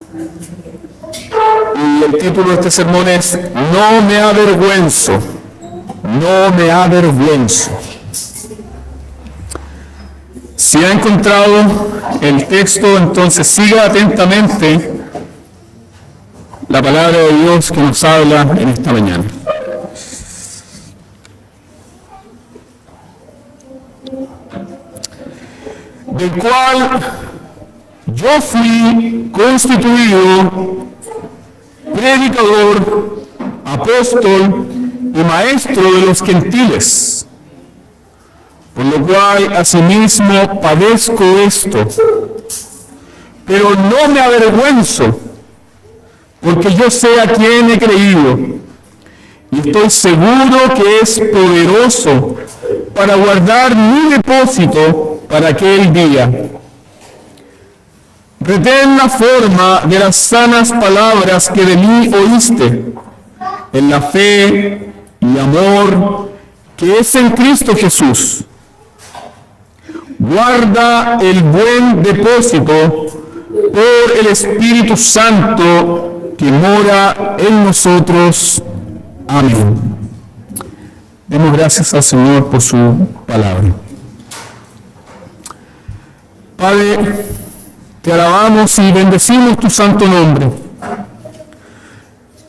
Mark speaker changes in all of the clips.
Speaker 1: Y el título de este sermón es No me avergüenzo, no me avergüenzo. Si ha encontrado el texto, entonces siga atentamente la palabra de Dios que nos habla en esta mañana. Del cual yo fui constituido predicador, apóstol y maestro de los gentiles, por lo cual asimismo padezco esto, pero no me avergüenzo, porque yo sé a quién he creído, y estoy seguro que es poderoso para guardar mi depósito para aquel día. Retén la forma de las sanas palabras que de mí oíste, en la fe y amor que es en Cristo Jesús. Guarda el buen depósito por el Espíritu Santo que mora en nosotros. Amén. Demos gracias al Señor por su palabra. Padre, te alabamos y bendecimos tu santo nombre.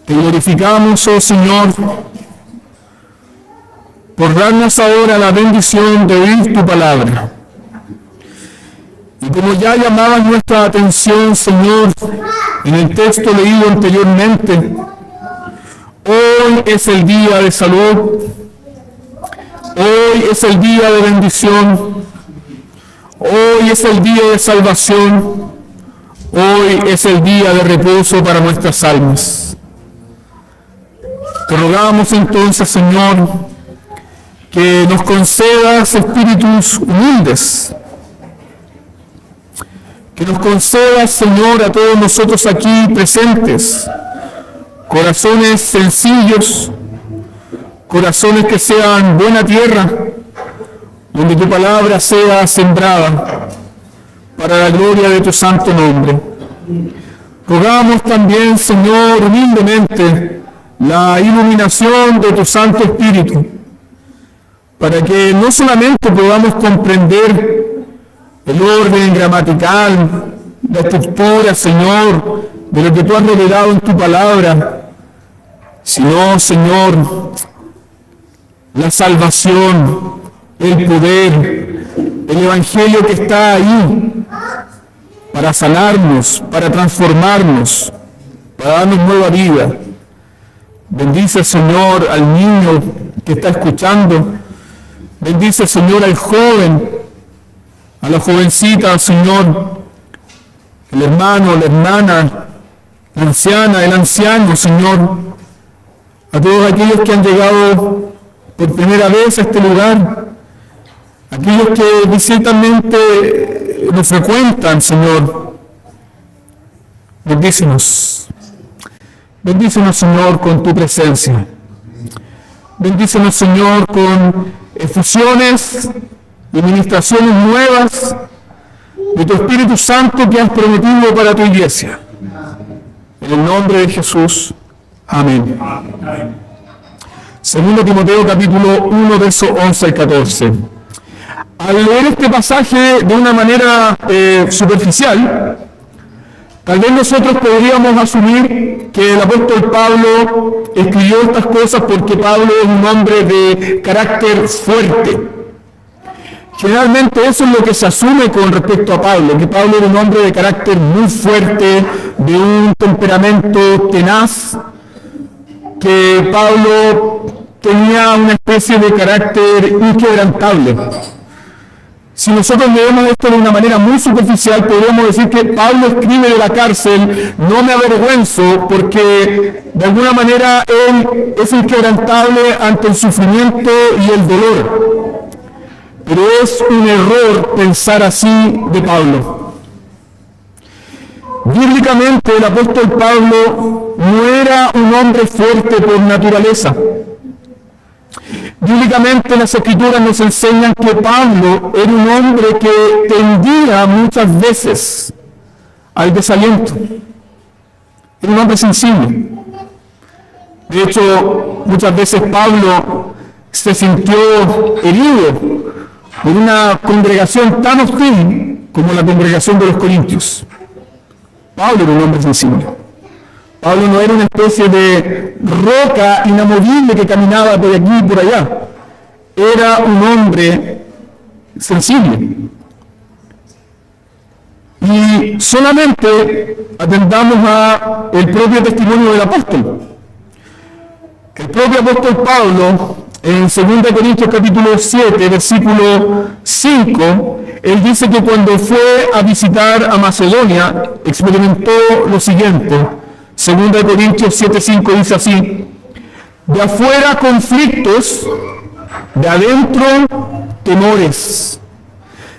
Speaker 1: Te glorificamos, oh Señor, por darnos ahora la bendición de oír tu palabra. Y como ya llamabas nuestra atención, Señor, en el texto leído anteriormente, hoy es el día de salud, hoy es el día de bendición, hoy es el día de salvación, hoy es el día de reposo para nuestras almas. Te rogamos entonces, Señor, que nos concedas espíritus humildes, que nos concedas, Señor, a todos nosotros aquí presentes, corazones sencillos, corazones que sean buena tierra, donde tu palabra sea sembrada para la gloria de tu santo nombre. Rogamos también, Señor, humildemente, la iluminación de tu Santo Espíritu, para que no solamente podamos comprender el orden gramatical, la estructura, Señor, de lo que tú has revelado en tu palabra, sino, Señor, la salvación, el poder, el evangelio que está ahí para sanarnos, para transformarnos, para darnos nueva vida. Bendice, Señor, al niño que está escuchando. Bendice, Señor, al joven, a la jovencita, Señor, el hermano, la hermana, la anciana, el anciano, Señor, a todos aquellos que han llegado por primera vez a este lugar, aquellos que visitamente nos frecuentan, Señor. Bendícenos. Bendícenos, Señor, con tu presencia. Bendícenos, Señor, con efusiones y ministraciones nuevas de tu Espíritu Santo que has prometido para tu iglesia. En el nombre de Jesús. Amén. Segundo Timoteo capítulo 1, verso 11 al 14. Al leer este pasaje de una manera superficial, tal vez nosotros podríamos asumir que el apóstol Pablo escribió estas cosas porque Pablo es un hombre de carácter fuerte. Generalmente eso es lo que se asume con respecto a Pablo, que Pablo era un hombre de carácter muy fuerte, de un temperamento tenaz, que Pablo tenía una especie de carácter inquebrantable. Si nosotros leemos esto de una manera muy superficial, podríamos decir que Pablo escribe de la cárcel, no me avergüenzo, porque de alguna manera él es inquebrantable ante el sufrimiento y el dolor. Pero es un error pensar así de Pablo. Bíblicamente el apóstol Pablo no era un hombre fuerte por naturaleza. Bíblicamente las Escrituras nos enseñan que Pablo era un hombre que tendía muchas veces al desaliento. Era un hombre sensible. De hecho, muchas veces Pablo se sintió herido por una congregación tan hostil como la congregación de los Corintios. Pablo era un hombre sensible. Pablo no era una especie de roca inamovible que caminaba por aquí y por allá. Era un hombre sensible. Y solamente atendamos a el propio testimonio del apóstol. El propio apóstol Pablo, en 2 Corintios capítulo 7, versículo 5, él dice que cuando fue a visitar a Macedonia, experimentó lo siguiente. 2 Corintios 7, 5 dice así: de afuera conflictos, de adentro temores.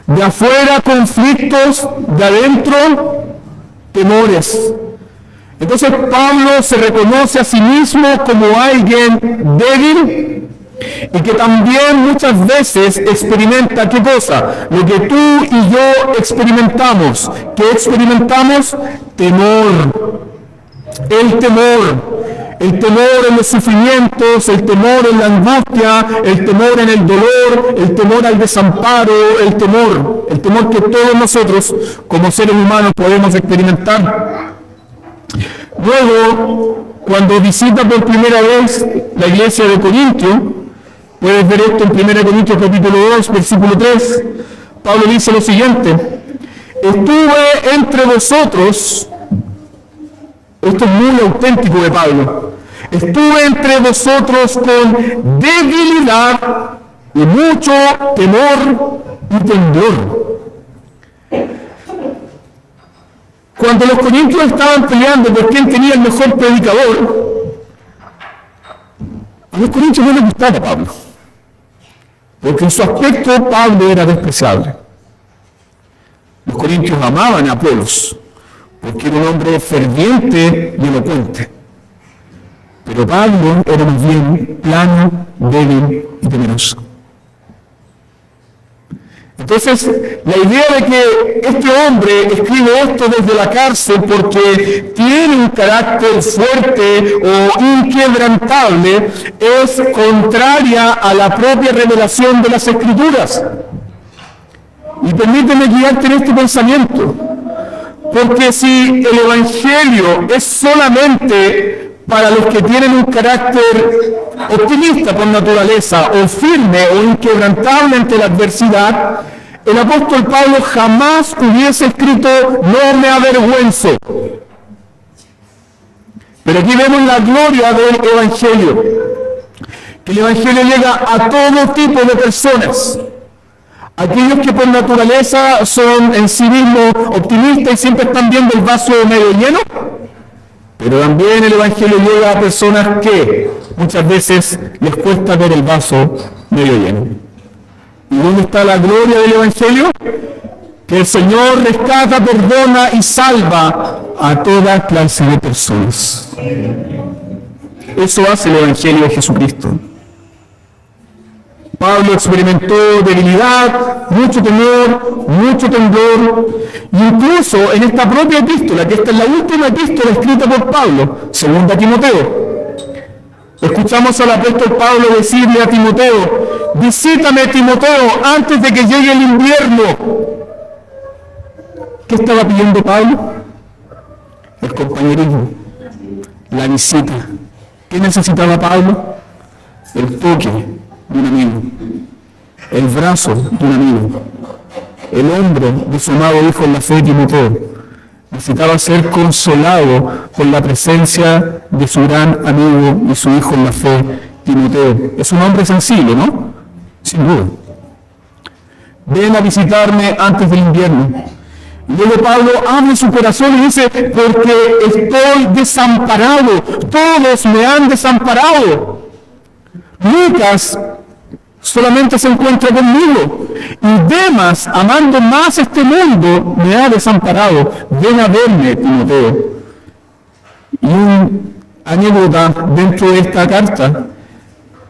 Speaker 1: De afuera conflictos, de adentro temores. Entonces Pablo se reconoce a sí mismo como alguien débil y que también muchas veces experimenta, ¿qué cosa? Lo que tú y yo experimentamos. ¿Qué experimentamos? Temor. El temor. El temor en los sufrimientos, el temor en la angustia, el temor en el dolor, el temor al desamparo, el temor que todos nosotros como seres humanos podemos experimentar. Luego, cuando visita por primera vez la iglesia de Corintio, puedes ver esto en 1 Corintios capítulo 2, versículo 3, Pablo dice lo siguiente: estuve entre vosotros. Esto es muy auténtico de Pablo. Estuve entre vosotros con debilidad y mucho temor y temblor. Cuando los corintios estaban peleando por quién tenía el mejor predicador, a los corintios no les gustaba Pablo, porque en su aspecto Pablo era despreciable. Los corintios amaban a Apolos, porque era un hombre ferviente y elocuente. Pero Pablo era más bien plano, débil y temeroso. Entonces, la idea de que este hombre escribe esto desde la cárcel porque tiene un carácter fuerte o inquebrantable es contraria a la propia revelación de las Escrituras. Y permíteme guiarte en este pensamiento. Porque si el Evangelio es solamente para los que tienen un carácter optimista por naturaleza, o firme o inquebrantable ante la adversidad, el apóstol Pablo jamás hubiese escrito "no me avergüenzo". Pero aquí vemos la gloria del Evangelio, que el Evangelio llega a todo tipo de personas. Aquellos que por naturaleza son en sí mismos optimistas y siempre están viendo el vaso medio lleno, pero también el Evangelio llega a personas que muchas veces les cuesta ver el vaso medio lleno. ¿Y dónde está la gloria del Evangelio? Que el Señor rescata, perdona y salva a toda clase de personas. Eso hace el Evangelio de Jesucristo. Pablo experimentó debilidad, mucho temor, mucho temblor, y incluso en esta propia epístola, que esta es la última epístola escrita por Pablo, 2 Timoteo, escuchamos al apóstol Pablo decirle a Timoteo: visítame, Timoteo, antes de que llegue el invierno. ¿Qué estaba pidiendo Pablo? El compañerismo, la visita. ¿Qué necesitaba Pablo? El toque de un amigo, el brazo de un amigo, el hombro de su amado hijo en la fe, Timoteo. Necesitaba ser consolado por la presencia de su gran amigo y su hijo en la fe, Timoteo. Es un hombre sensible, ¿no? Sin duda. Ven a visitarme antes del invierno. Y luego Pablo abre su corazón y dice: porque estoy desamparado, todos me han desamparado. Lucas solamente se encuentra conmigo, y Demas, amando más este mundo, me ha desamparado. Ven a verme, Timoteo. Y una anécdota dentro de esta carta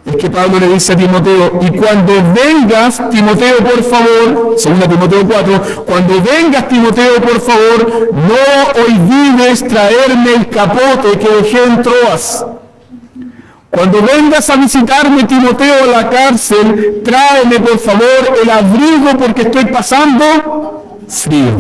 Speaker 1: es que Pablo le dice a Timoteo, y cuando vengas, Timoteo, por favor, 2 Timoteo 4, cuando vengas, Timoteo, por favor, no olvides traerme el capote que dejé en Troas. Cuando vengas a visitarme, Timoteo, a la cárcel, tráeme, por favor, el abrigo porque estoy pasando frío.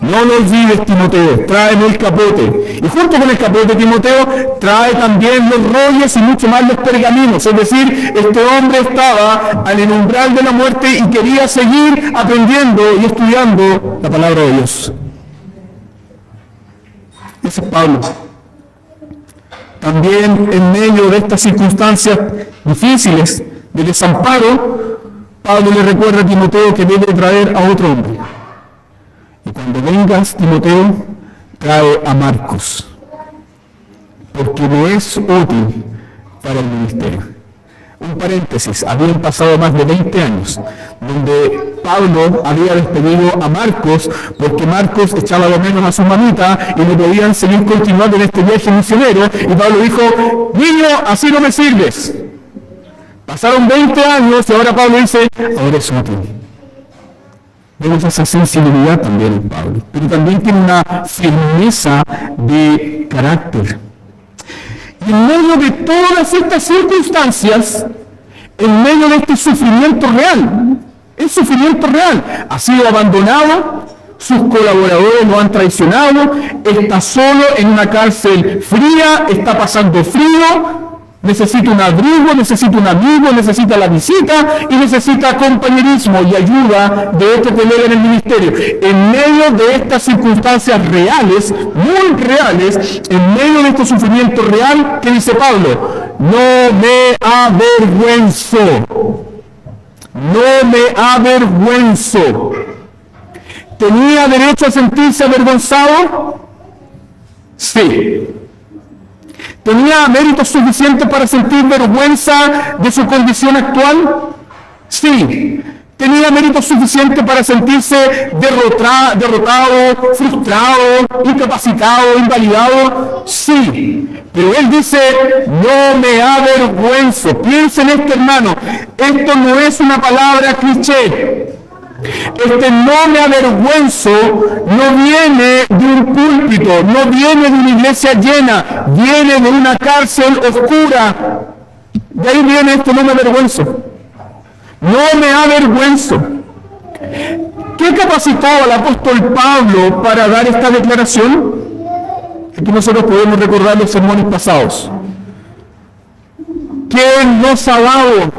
Speaker 1: No lo olvides, Timoteo, tráeme el capote. Y junto con el capote, Timoteo, trae también los rollos y mucho más los pergaminos. Es decir, este hombre estaba al umbral de la muerte y quería seguir aprendiendo y estudiando la palabra de Dios. Ese es Pablo. También en medio de estas circunstancias difíciles de desamparo, Pablo le recuerda a Timoteo que debe traer a otro hombre. Y cuando vengas, Timoteo, trae a Marcos, porque no es útil para el ministerio. Un paréntesis, habían pasado más de 20 años, donde Pablo había despedido a Marcos, porque Marcos echaba lo menos a su mamita y no podían seguir continuando en este viaje misionero, y Pablo dijo, niño, así no me sirves. Pasaron 20 años y ahora Pablo dice, ahora es útil. Vemos esa sensibilidad también en Pablo, pero también tiene una firmeza de carácter. Y en medio de todas estas circunstancias, en medio de este sufrimiento real, el sufrimiento real, ha sido abandonado, sus colaboradores lo han traicionado, está solo en una cárcel fría, está pasando frío, necesita un abrigo, necesita un amigo, necesita la visita y necesita compañerismo y ayuda de este colega en el ministerio. En medio de estas circunstancias reales, muy reales, en medio de este sufrimiento real, ¿qué dice Pablo? No me avergüenzo. No me avergüenzo. ¿Tenía derecho a sentirse avergonzado? Sí. ¿Tenía méritos suficientes para sentir vergüenza de su condición actual? Sí. ¿Tenía méritos suficientes para sentirse derrotado, frustrado, incapacitado, invalidado? Sí. Pero él dice, no me avergüenzo. Piensen esto, hermano. Esto no es una palabra cliché. Este no me avergüenzo no viene de un púlpito, no viene de una iglesia llena, viene de una cárcel oscura. De ahí viene esto, no me avergüenzo. No me avergüenzo. ¿Qué capacitó al apóstol Pablo para dar esta declaración? Aquí nosotros podemos recordar los sermones pasados. ¿Quién nos ha dado?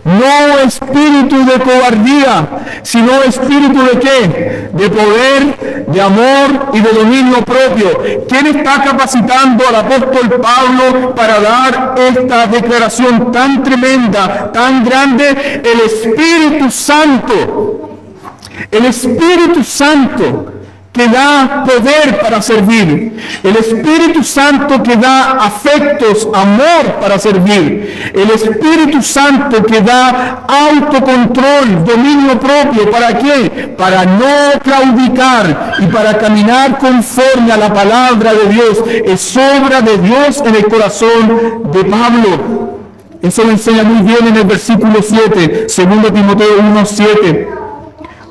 Speaker 1: No espíritu de cobardía, sino espíritu de ¿qué? De poder, de amor y de dominio propio. ¿Quién está capacitando al apóstol Pablo para dar esta declaración tan tremenda, tan grande? El Espíritu Santo. El Espíritu Santo que da poder para servir, el Espíritu Santo que da afectos, amor para servir, el Espíritu Santo que da autocontrol, dominio propio, ¿para qué? Para no claudicar y para caminar conforme a la palabra de Dios. Es obra de Dios en el corazón de Pablo. Eso lo enseña muy bien en el versículo 7, 2 Timoteo 1:7.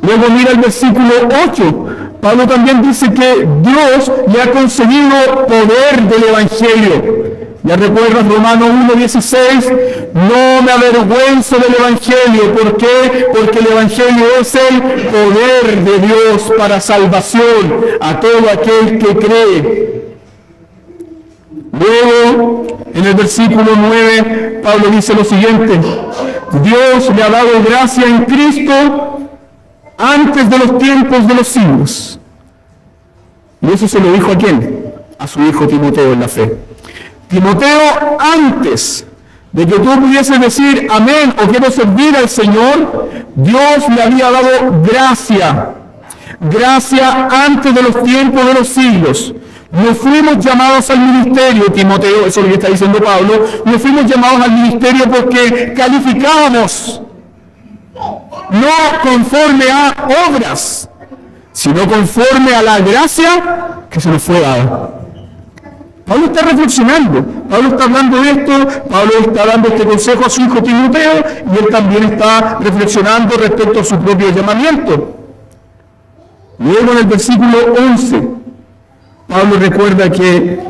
Speaker 1: Luego mira el versículo 8. Pablo también dice que Dios le ha concedido poder del Evangelio. Ya recuerdas Romanos 1:16, no me avergüenzo del Evangelio. ¿Por qué? Porque el Evangelio es el poder de Dios para salvación a todo aquel que cree. Luego, en el versículo 9, Pablo dice lo siguiente: Dios le ha dado gracia en Cristo antes de los tiempos de los siglos. Y eso se lo dijo ¿a quién? A su hijo Timoteo en la fe. Timoteo, antes de que tú pudieses decir amén o quiero servir al Señor, Dios le había dado gracia. Gracia antes de los tiempos de los siglos. No fuimos llamados al ministerio, Timoteo, eso es lo que está diciendo Pablo, no fuimos llamados al ministerio porque calificábamos, no conforme a obras, sino conforme a la gracia que se nos fue dada. Pablo está reflexionando. Pablo está hablando de esto, Pablo está dando este consejo a su hijo Timoteo y él también está reflexionando respecto a su propio llamamiento. Luego en el versículo 11, Pablo recuerda que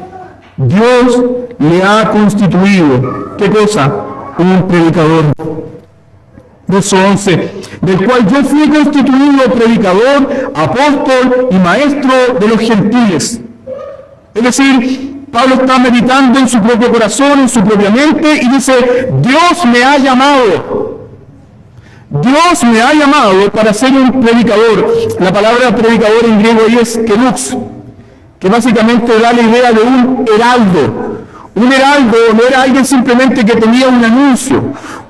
Speaker 1: Dios le ha constituido, ¿qué cosa? Un predicador. Verso 11, del cual yo fui constituido predicador, apóstol y maestro de los gentiles. Es decir, Pablo está meditando en su propio corazón, en su propia mente, y dice, Dios me ha llamado. Dios me ha llamado para ser un predicador. La palabra predicador en griego ahí es kelux, que básicamente da la idea de un heraldo. Un heraldo no era alguien simplemente que tenía un anuncio.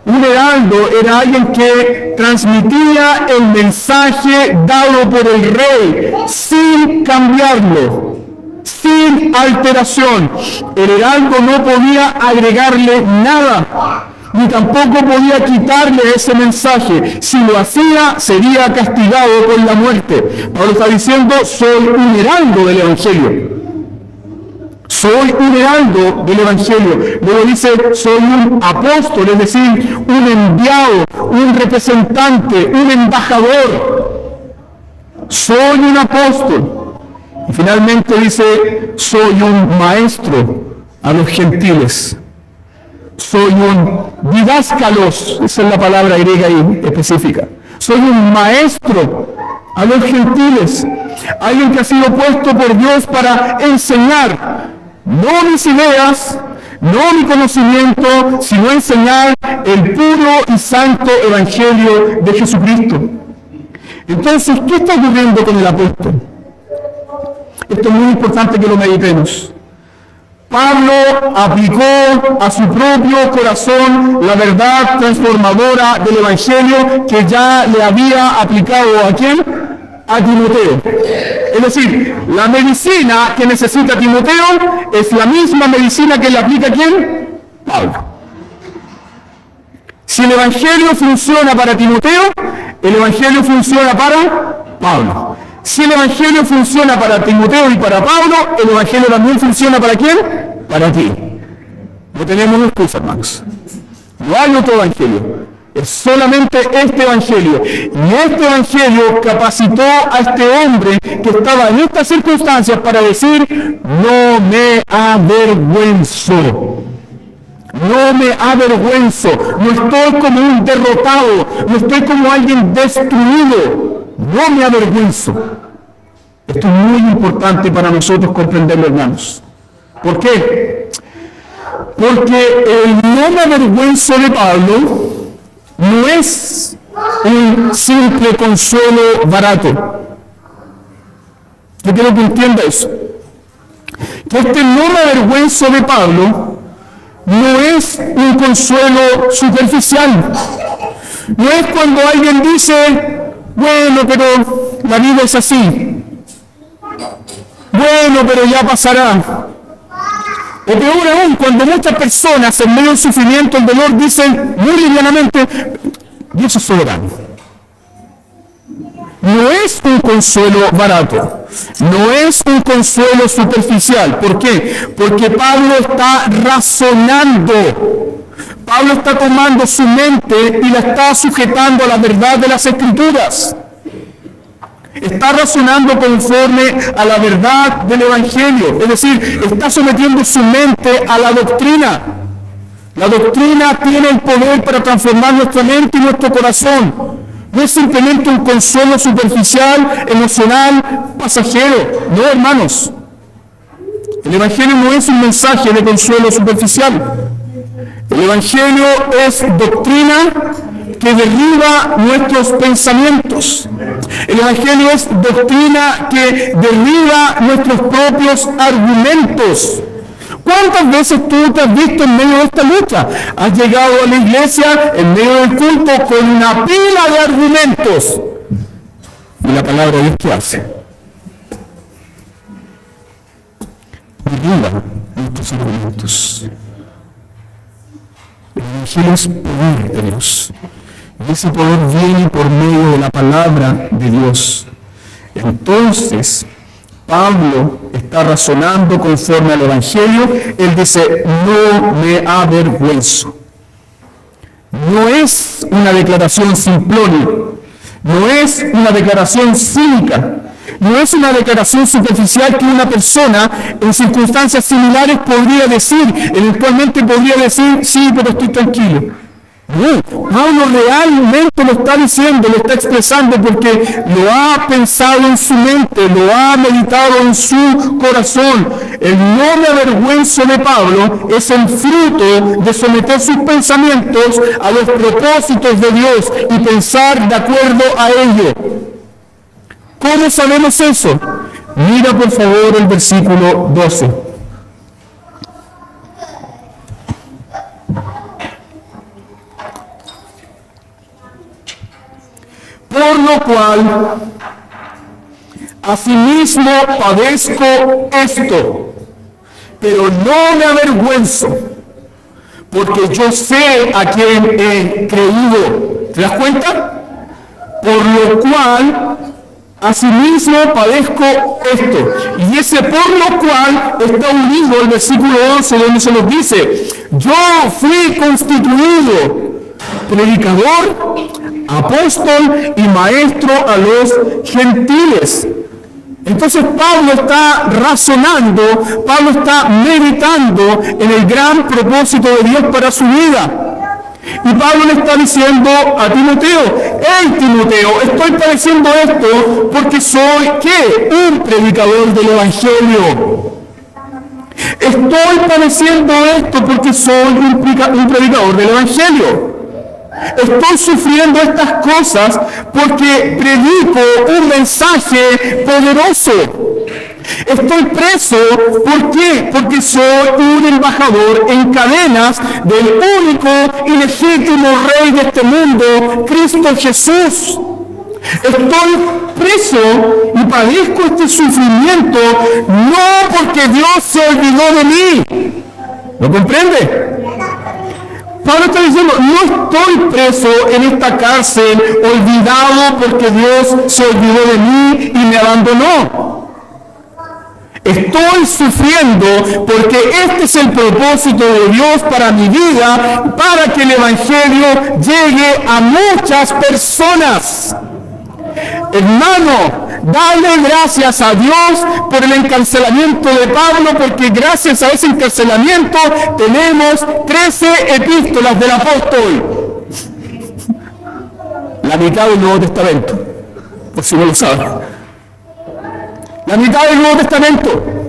Speaker 1: Un heraldo era alguien que transmitía el mensaje dado por el rey sin cambiarlo, sin alteración. El heraldo no podía agregarle nada, ni tampoco podía quitarle ese mensaje. Si lo hacía, sería castigado con la muerte. Pablo está diciendo, soy un heraldo del Evangelio. Soy un heraldo del Evangelio. Luego dice, soy un apóstol, es decir, un enviado, un representante, un embajador. Soy un apóstol. Y finalmente dice, soy un maestro a los gentiles. Soy un didáscalos, esa es la palabra griega ahí específica. Soy un maestro a los gentiles. Alguien que ha sido puesto por Dios para enseñar. No mis ideas, no mi conocimiento, sino enseñar el puro y santo Evangelio de Jesucristo. Entonces, ¿qué está ocurriendo con el apóstol? Esto es muy importante que lo meditemos. Pablo aplicó a su propio corazón la verdad transformadora del Evangelio que ya le había aplicado ¿a quién? A Timoteo. Es decir, la medicina que necesita Timoteo es la misma medicina que le aplica ¿a quién? Pablo. Si el Evangelio funciona para Timoteo, el Evangelio funciona para Pablo. Si el Evangelio funciona para Timoteo y para Pablo, el Evangelio también funciona ¿para quién? Para ti. No tenemos excusa, hermanos. No hay otro Evangelio. Es solamente este Evangelio. Y este Evangelio capacitó a este hombre que estaba en estas circunstancias para decir, no me avergüenzo. No me avergüenzo. No estoy como un derrotado. No estoy como alguien destruido. No me avergüenzo. Esto es muy importante para nosotros comprenderlo, hermanos. ¿Por qué? Porque el no me avergüenzo de Pablo no es un simple consuelo barato. Yo quiero que entienda eso. Que este no me avergüenzo de Pablo no es un consuelo superficial. No es cuando alguien dice, bueno, pero la vida es así. Bueno, pero ya pasará. O peor aún, cuando muchas personas en medio del sufrimiento, el dolor, dicen muy livianamente, Dios es soberano. No es un consuelo barato, no es un consuelo superficial. ¿Por qué? Porque Pablo está razonando. Pablo está tomando su mente y la está sujetando a la verdad de las Escrituras. Está razonando conforme a la verdad del Evangelio. Es decir, está sometiendo su mente a la doctrina. La doctrina tiene el poder para transformar nuestra mente y nuestro corazón. No es simplemente un consuelo superficial, emocional, pasajero. No, hermanos. El Evangelio no es un mensaje de consuelo superficial. El Evangelio es doctrina que derriba nuestros pensamientos. El Evangelio es doctrina que derriba nuestros propios argumentos. ¿Cuántas veces tú te has visto en medio de esta lucha? Has llegado a la iglesia en medio del culto con una pila de argumentos. Y la palabra de Dios, ¿qué hace? Derriba nuestros argumentos. El Evangelio es poder de Dios. Y ese poder viene por medio de la palabra de Dios. Entonces, Pablo está razonando conforme al Evangelio. Él dice, no me avergüenzo. No es una declaración simplónica, no es una declaración cínica, no es una declaración superficial que una persona en circunstancias similares podría decir, eventualmente podría decir, sí, pero estoy tranquilo. No, Pablo realmente lo está diciendo, lo está expresando porque lo ha pensado en su mente, lo ha meditado en su corazón. El no me avergüenzo de Pablo es el fruto de someter sus pensamientos a los propósitos de Dios y pensar de acuerdo a ello. ¿Cómo sabemos eso? Mira por favor el versículo 12. Por lo cual, asimismo padezco esto, pero no me avergüenzo, porque yo sé a quién he creído. ¿Te das cuenta? Por lo cual, asimismo padezco esto. Y ese por lo cual está unido al versículo 11, donde se nos dice, yo fui constituido predicador, apóstol y maestro a los gentiles. Entonces Pablo está razonando, Pablo está meditando en el gran propósito de Dios para su vida. Y Pablo le está diciendo a Timoteo, hey Timoteo, estoy padeciendo esto porque soy, ¿qué? Un predicador del Evangelio. Estoy padeciendo esto porque soy un predicador del Evangelio. Estoy sufriendo estas cosas porque predico un mensaje poderoso. Estoy preso, ¿por qué? Porque soy un embajador en cadenas del único y legítimo Rey de este mundo, Cristo Jesús. Estoy preso y padezco este sufrimiento no porque Dios se olvidó de mí. ¿Lo comprende? Pablo está diciendo, no estoy preso en esta cárcel olvidado porque Dios se olvidó de mí y me abandonó. Estoy sufriendo porque este es el propósito de Dios para mi vida, para que el Evangelio llegue a muchas personas. Hermano, dale gracias a Dios por el encarcelamiento de Pablo, porque gracias a ese encarcelamiento tenemos 13 epístolas del apóstol. La mitad del Nuevo Testamento, por si no lo saben. La mitad del Nuevo Testamento.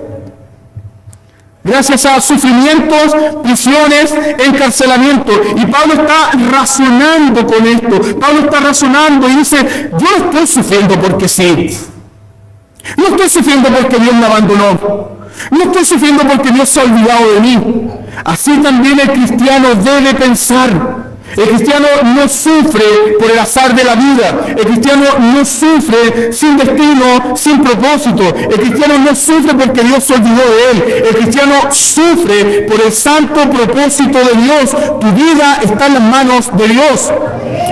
Speaker 1: Gracias a sufrimientos, prisiones, encarcelamiento. Y Pablo está razonando con esto. Pablo está razonando y dice, yo no estoy sufriendo porque sí. No estoy sufriendo porque Dios me abandonó. No estoy sufriendo porque Dios se ha olvidado de mí. Así también el cristiano debe pensar. El cristiano no sufre por el azar de la vida. El cristiano no sufre sin destino, sin propósito. El cristiano no sufre porque Dios se olvidó de él. El cristiano sufre por el santo propósito de Dios. Tu vida está en las manos de Dios.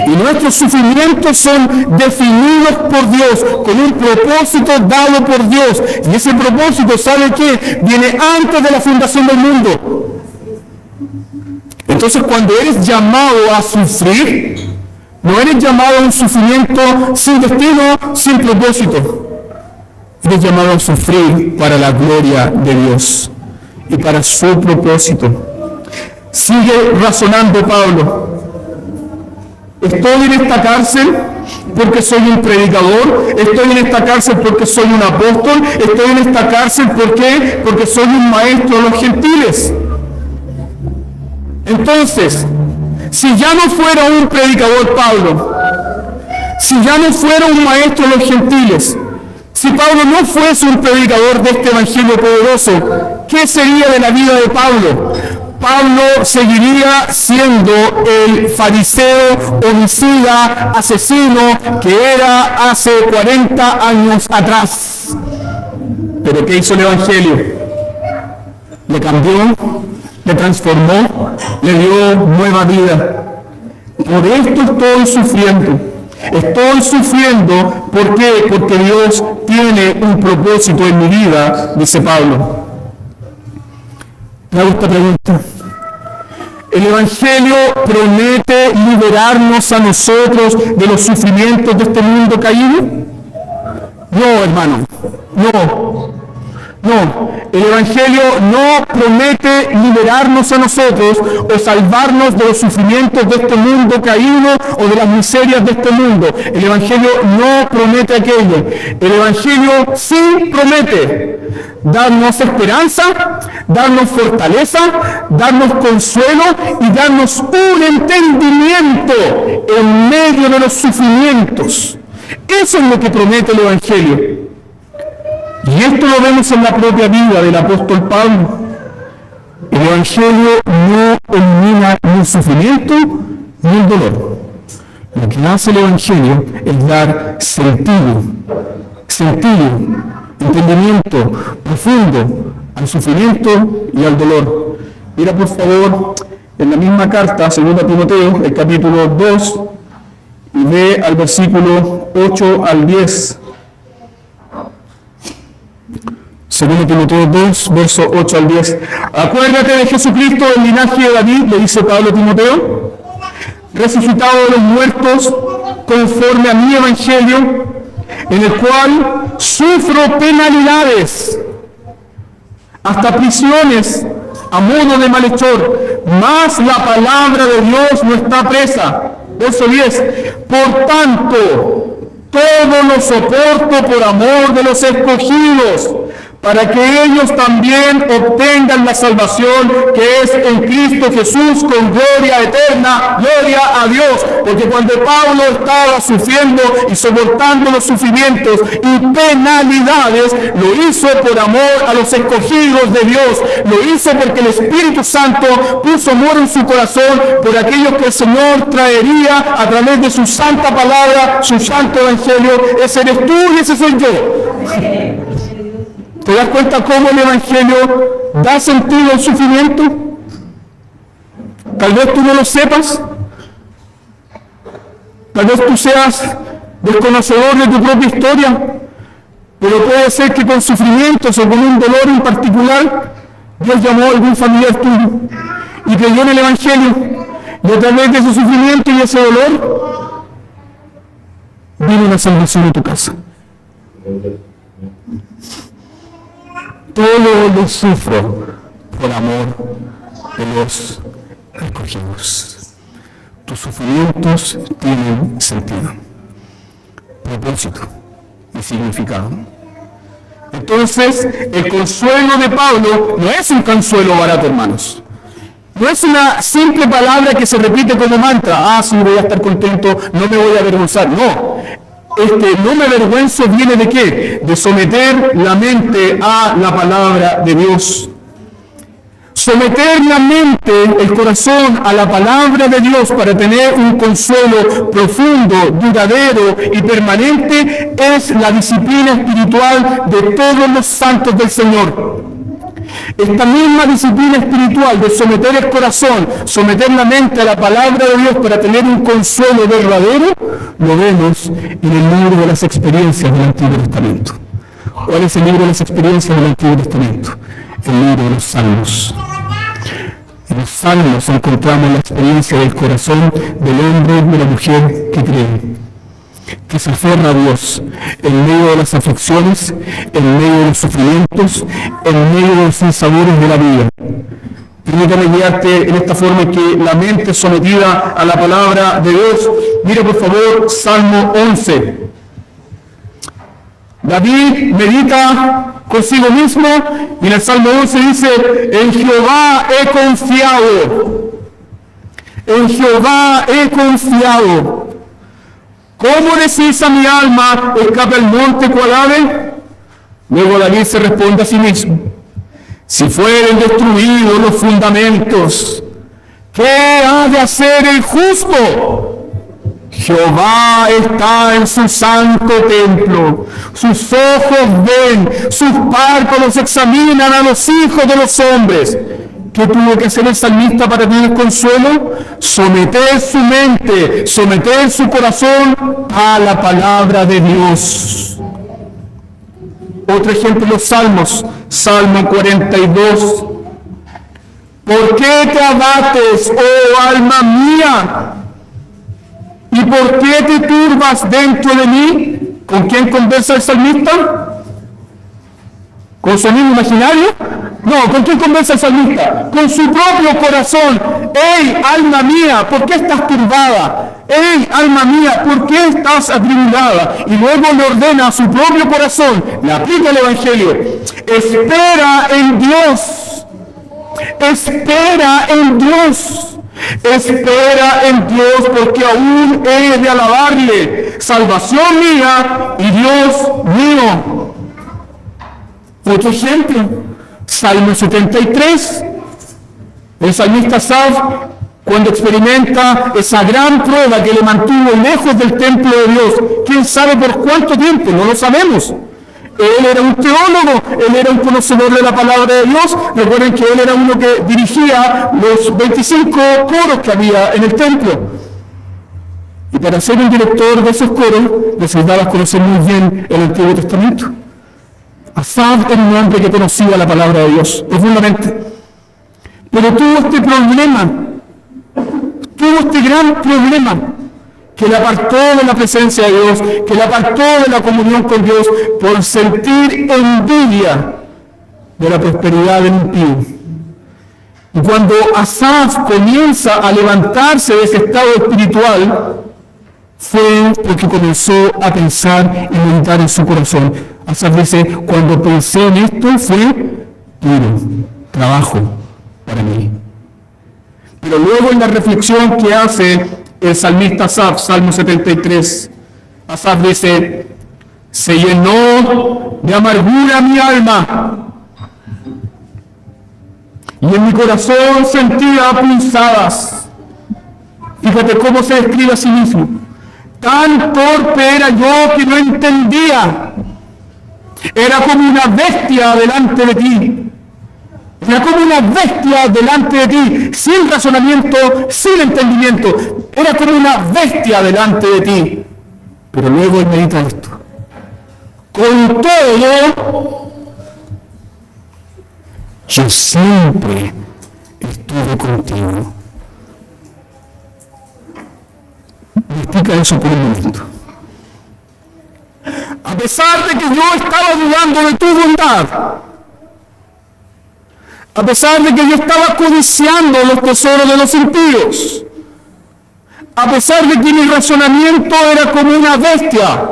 Speaker 1: Y nuestros sufrimientos son definidos por Dios, con un propósito dado por Dios. Y ese propósito, ¿sabe qué? Viene antes de la fundación del mundo. Entonces, cuando eres llamado a sufrir, no eres llamado a un sufrimiento sin destino, sin propósito. Eres llamado a sufrir para la gloria de Dios y para su propósito. Sigue razonando Pablo. Estoy en esta cárcel porque soy un predicador, estoy en esta cárcel porque soy un apóstol, estoy en esta cárcel ¿por qué? Porque soy un maestro de los gentiles. Entonces, si ya no fuera un predicador Pablo, si ya no fuera un maestro de los gentiles, si Pablo no fuese un predicador de este evangelio poderoso, ¿qué sería de la vida de Pablo? Pablo seguiría siendo el fariseo, homicida, asesino que era hace 40 años atrás. ¿Pero qué hizo el evangelio? Le cambió, le transformó, le dio nueva vida. Por esto estoy sufriendo. Estoy sufriendo, ¿por qué? Porque Dios tiene un propósito en mi vida, dice Pablo. Me hago esta pregunta. ¿El Evangelio promete liberarnos a nosotros de los sufrimientos de este mundo caído? No, hermano, no. El Evangelio no promete liberarnos a nosotros o salvarnos de los sufrimientos de este mundo caído o de las miserias de este mundo. El Evangelio no promete aquello. El Evangelio sí promete darnos esperanza, darnos fortaleza, darnos consuelo y darnos un entendimiento en medio de los sufrimientos. Eso es lo que promete el Evangelio. Y esto lo vemos en la propia vida del apóstol Pablo. El Evangelio no elimina ni el sufrimiento ni el dolor. Lo que hace el Evangelio es dar sentido, entendimiento profundo al sufrimiento y al dolor. Mira por favor en la misma carta, 2 Timoteo, el capítulo 2, y ve al versículo 8 al 10. 2 Timoteo 2, verso 8 al 10. Acuérdate de Jesucristo, el linaje de David, le dice Pablo a Timoteo, resucitado de los muertos, conforme a mi evangelio, en el cual sufro penalidades, hasta prisiones, a modo de malhechor, mas la palabra de Dios no está presa. Verso 10. Por tanto, todo lo soporto por amor de los escogidos, para que ellos también obtengan la salvación que es en Cristo Jesús con gloria eterna, gloria a Dios. Porque cuando Pablo estaba sufriendo y soportando los sufrimientos y penalidades, lo hizo por amor a los escogidos de Dios. Lo hizo porque el Espíritu Santo puso amor en su corazón por aquellos que el Señor traería a través de su santa palabra, su santo evangelio. Ese eres tú y ese soy yo. ¿Te das cuenta cómo el Evangelio da sentido al sufrimiento? Tal vez tú no lo sepas. Tal vez tú seas desconocedor de tu propia historia. Pero puede ser que con sufrimientos o con un dolor en particular, Dios llamó a algún familiar tuyo y creyó en el Evangelio. Y a través de ese sufrimiento y ese dolor, vino una salvación a tu casa. Todo lo sufro por amor de los escogidos. Tus sufrimientos tienen sentido, propósito y significado. Entonces, el consuelo de Pablo no es un consuelo barato, hermanos. No es una simple palabra que se repite como mantra. Sí, voy a estar contento, no me voy a avergonzar. No. No me avergüenzo viene de qué? De someter la mente a la palabra de Dios. Someter la mente, el corazón a la palabra de Dios para tener un consuelo profundo, duradero y permanente es la disciplina espiritual de todos los santos del Señor. Esta misma disciplina espiritual de someter el corazón, someter la mente a la palabra de Dios para tener un consuelo verdadero, lo vemos en el libro de las experiencias del Antiguo Testamento. ¿Cuál es el libro de las experiencias del Antiguo Testamento? El libro de los Salmos. En los Salmos encontramos la experiencia del corazón del hombre y de la mujer que creen, que se aferra a Dios en medio de las aflicciones, en medio de los sufrimientos, en medio de los sinsabores de la vida. Permítame guiarte en esta forma que la mente sometida a la palabra de Dios. Mira por favor Salmo 11. David medita consigo mismo y en el Salmo 11 dice: en Jehová he confiado, en Jehová he confiado. ¿Cómo decís a mi alma, escapa el monte cual ave? Luego David se responde a sí mismo: si fueren destruidos los fundamentos, ¿qué ha de hacer el justo? Jehová está en su santo templo, sus ojos ven, sus párpados examinan a los hijos de los hombres. ¿Qué tuvo que hacer el salmista para tener consuelo? Someter su mente, someter su corazón a la palabra de Dios. Otro ejemplo, los salmos. Salmo 42. ¿Por qué te abates, oh alma mía? ¿Y por qué te turbas dentro de mí? ¿Con quién conversa el salmista? ¿Con su amigo imaginario? No, ¿con quién conversa el salmista? Con su propio corazón. ¡Ey, alma mía! ¿Por qué estás turbada? ¡Ey, alma mía! ¿Por qué estás atribulada? Y luego le ordena a su propio corazón, le aplica el Evangelio. Espera en Dios. Espera en Dios. Espera en Dios, porque aún he de alabarle. Salvación mía y Dios mío. Otro ejemplo, Salmo 73. El salmista Asaf, cuando experimenta esa gran prueba que le mantuvo lejos del templo de Dios, ¿quién sabe por cuánto tiempo? No lo sabemos. Él era un teólogo, él era un conocedor de la palabra de Dios. Recuerden que él era uno que dirigía los 25 coros que había en el templo. Y para ser el director de esos coros, necesitaba conocer muy bien el Antiguo Testamento. Asaf era un hombre que conocía la palabra de Dios profundamente. Pero tuvo este problema, tuvo este gran problema, que le apartó de la presencia de Dios, que le apartó de la comunión con Dios por sentir envidia de la prosperidad del impío. Y cuando Asaf comienza a levantarse de ese estado espiritual, fue porque comenzó a pensar y meditar en su corazón. Asaf dice, cuando pensé en esto fue duro trabajo para mí. Pero luego en la reflexión que hace el salmista Asaf, Salmo 73, Asaf dice, se llenó de amargura mi alma y en mi corazón sentía punzadas. Fíjate cómo se describe a sí mismo. Tan torpe era yo que no entendía. Era como una bestia delante de ti. Era como una bestia delante de ti, sin razonamiento, sin entendimiento. Era como una bestia delante de ti. Pero luego él medita esto. Con todo, yo siempre estuve contigo. Explica eso por un momento. A pesar de que yo estaba dudando de tu bondad, a pesar de que yo estaba codiciando los tesoros de los impíos, a pesar de que mi razonamiento era como una bestia,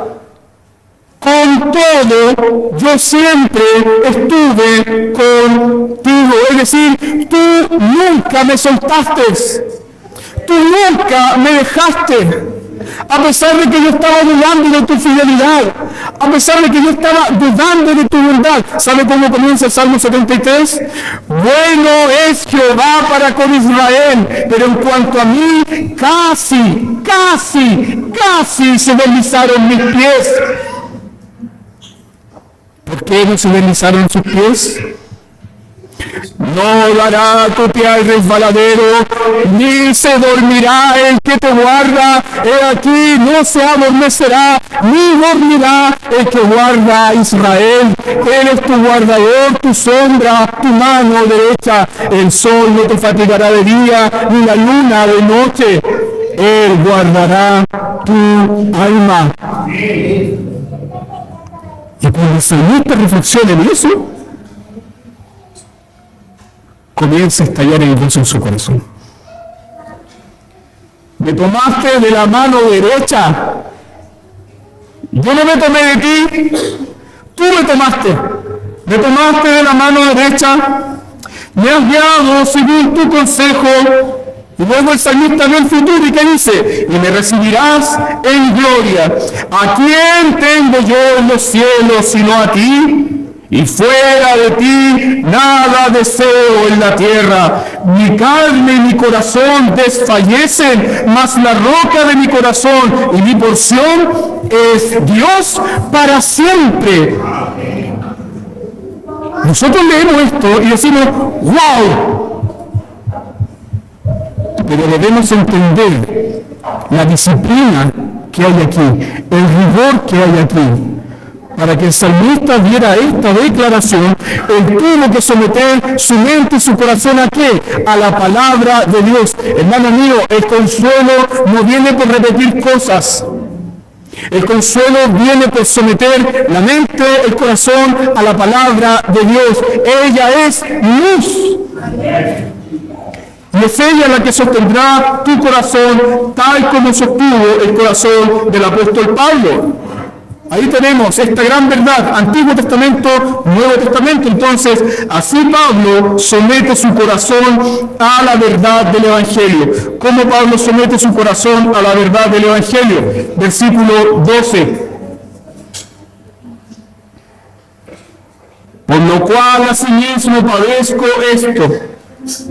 Speaker 1: con todo, yo siempre estuve contigo. Es decir, tú nunca me soltaste, tú nunca me dejaste. A pesar de que yo estaba dudando de tu fidelidad, a pesar de que yo estaba dudando de tu bondad. ¿Sabe cómo comienza el Salmo 73? Bueno es Jehová para con Israel, pero en cuanto a mí, casi se deslizaron mis pies. ¿Por qué no se deslizaron sus pies? No dará tu pie al resbaladero, ni se dormirá el que te guarda. He aquí, no se adormecerá, ni dormirá el que guarda a Israel. Él es tu guardador, tu sombra, tu mano derecha. El sol no te fatigará de día, ni la luna de noche. Él guardará tu alma. Y cuando el salmista reflexiona en eso, comienza a estallar el gozo en su corazón. Me tomaste de la mano derecha. Yo no me tomé de ti, tú me tomaste. Me tomaste de la mano derecha, me has guiado según tu consejo. Y luego el salmista ve el futuro y que dice, y me recibirás en gloria. ¿A quién tengo yo en los cielos sino a ti? Y fuera de ti nada deseo en la tierra. Mi carne y mi corazón desfallecen, mas la roca de mi corazón y mi porción es Dios para siempre. Nosotros leemos esto y decimos, wow, pero debemos entender la disciplina que hay aquí, el rigor que hay aquí. Para que el salmista viera esta declaración, él tuvo que someter su mente y su corazón ¿a qué? A la palabra de Dios. Hermano mío, el consuelo no viene por repetir cosas. El consuelo viene por someter la mente, el corazón a la palabra de Dios. Ella es luz. Y es ella la que sostendrá tu corazón, tal como sostuvo el corazón del apóstol Pablo. Ahí tenemos esta gran verdad, Antiguo Testamento, Nuevo Testamento. Entonces, así Pablo somete su corazón a la verdad del Evangelio. ¿Cómo Pablo somete su corazón a la verdad del Evangelio? Versículo 12. Por lo cual asimismo padezco esto,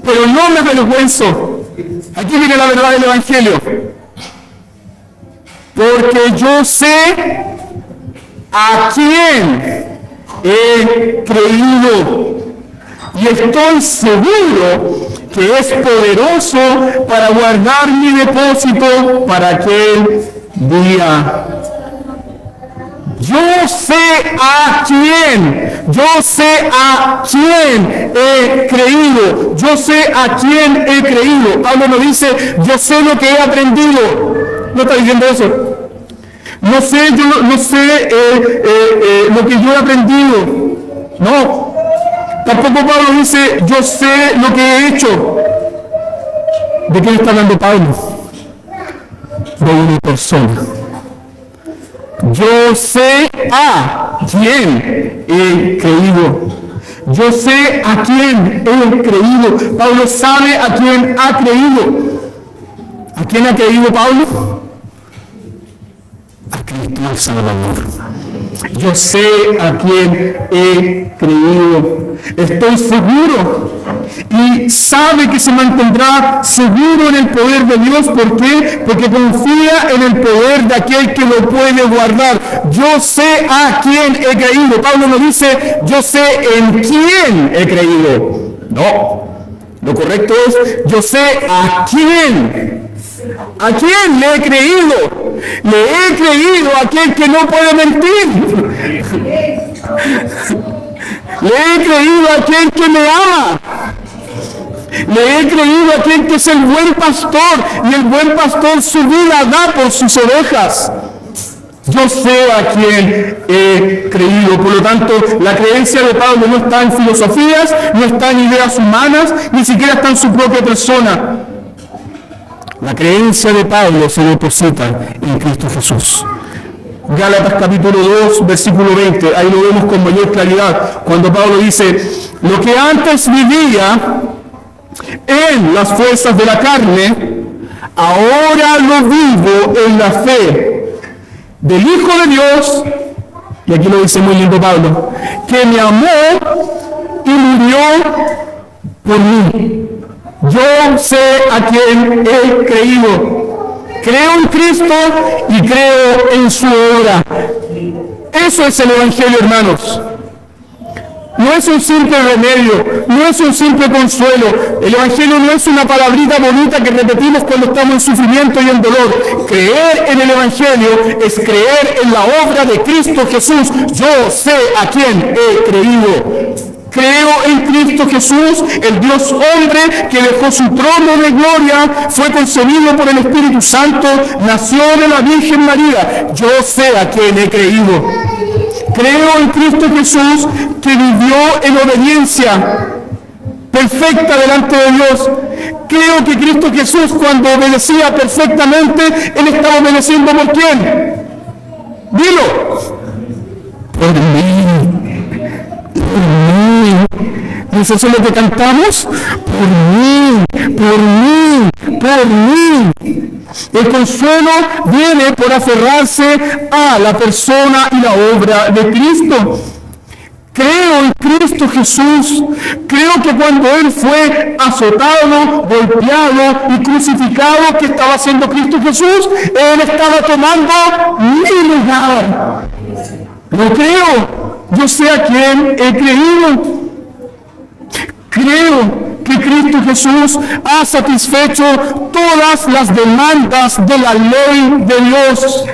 Speaker 1: pero no me avergüenzo. Aquí viene la verdad del Evangelio. Porque yo sé a quién he creído y estoy seguro que es poderoso para guardar mi depósito para aquel día. Yo sé a quién he creído, yo sé a quién he creído. Pablo no dice, yo sé lo que he aprendido, no está diciendo eso. No sé lo que yo he aprendido. No. Tampoco Pablo dice, yo sé lo que he hecho. ¿De quién está hablando Pablo? De una persona. Yo sé a quién he creído. Yo sé a quién he creído. Pablo sabe a quién ha creído. ¿A quién ha creído Pablo? A Cristo el Salvador. Yo sé a quién he creído. Estoy seguro. Y sabe que se mantendrá seguro en el poder de Dios. ¿Por qué? Porque confía en el poder de aquel que lo puede guardar. Yo sé a quién he creído. Pablo no dice, yo sé en quién he creído. No. Lo correcto es, yo sé a quién. ¿A quién le he creído? Le he creído a aquel que no puede mentir. Le he creído a aquel que me ama. Le he creído a aquel que es el buen pastor, y el buen pastor su vida da por sus ovejas. Yo sé a quién he creído. Por lo tanto, la creencia de Pablo no está en filosofías, no está en ideas humanas, ni siquiera está en su propia persona. La creencia de Pablo se deposita en Cristo Jesús. Gálatas capítulo 2, versículo 20, ahí lo vemos con mayor claridad, cuando Pablo dice, lo que antes vivía en las fuerzas de la carne, ahora lo vivo en la fe del Hijo de Dios, y aquí lo dice muy lindo Pablo, que me amó y murió por mí. Yo sé a quién he creído. Creo en Cristo y creo en su obra. Eso es el Evangelio, hermanos. No es un simple remedio, no es un simple consuelo. El Evangelio no es una palabrita bonita que repetimos cuando estamos en sufrimiento y en dolor. Creer en el Evangelio es creer en la obra de Cristo Jesús. Yo sé a quién he creído. Creo en Cristo Jesús, el Dios hombre que dejó su trono de gloria, fue concebido por el Espíritu Santo, nació de la Virgen María. Yo sé a quién he creído. Creo en Cristo Jesús que vivió en obediencia perfecta delante de Dios. Creo que Cristo Jesús, cuando obedecía perfectamente, Él estaba obedeciendo ¿por quién? Dilo. Por mí. ¿No es eso lo que cantamos? Por mí. El consuelo viene por aferrarse a la persona y la obra de Cristo. Creo en Cristo Jesús. Creo que cuando Él fue azotado, golpeado y crucificado, ¿qué estaba haciendo Cristo Jesús? Él estaba tomando mi lugar. Lo creo. Yo sé a quién he creído. Creo que Cristo Jesús ha satisfecho todas las demandas de la ley de Dios